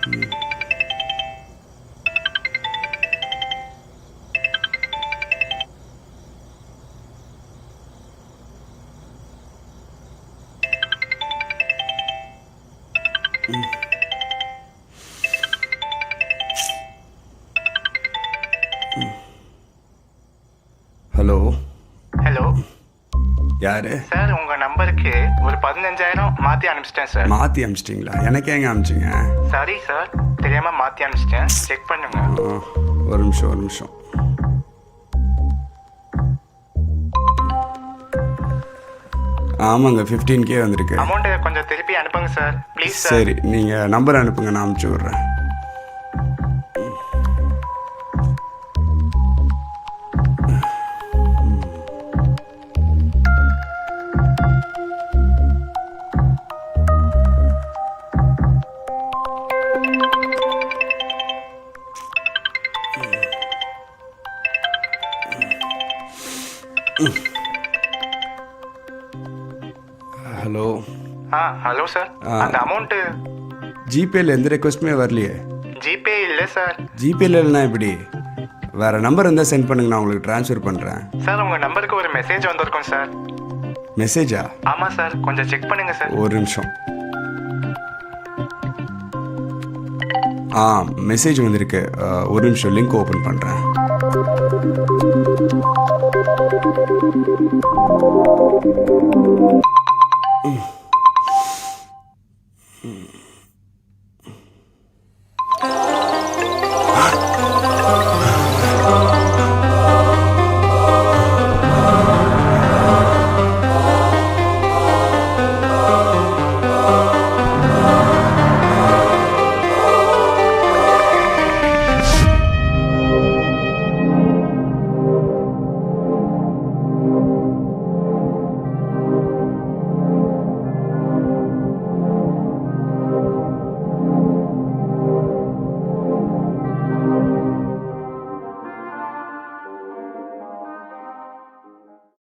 Hello hello யாரு sir, உங்கள் நம்பருக்கு ஒரு 15,000 மாற்றி அனுப்பிச்சிட்டேன் சார். மாற்றி அனுப்பிச்சிட்டிங்களா? எனக்கு எங்கே அனுப்பிச்சிங்க? சாரி சார், தெரியாமல் மாற்றி அனுப்பிச்சிட்டேன். செக் பண்ணுங்க. ஒரு நிமிஷம். ஆமாங்க, 15K வந்திருக்கு. அமௌண்ட்டை கொஞ்சம் திருப்பி அனுப்புங்க சார், ப்ளீஸ் சார். சரி, நீங்கள் நம்பர் அனுப்புங்க, நான் அனுப்பிச்சி விட்றேன். ஹலோ. ஹலோ சார், அந்த அமௌண்ட்டு ஜிபேயில் எந்த ரெக்வஸ்ட்டுமே வரலையே. ஜிபே இல்லை சார். ஜிபேயில் இல்லைனா எப்படி? வேறு நம்பர் இருந்தால் சென்ட் பண்ணுங்க, நான் உங்களுக்கு ட்ரான்ஸ்ஃபர் பண்ணுறேன். சார், உங்கள் நம்பருக்கு ஒரு மெசேஜ் வந்திருக்கும் சார். மெசேஜா? ஆமாம் சார், கொஞ்சம் செக் பண்ணுங்க சார். ஒரு நிமிஷம். மெசேஜ் வந்திருக்கு. ஒரு நிமிஷம், லிங்க் ஓப்பன் பண்ணுறேன்.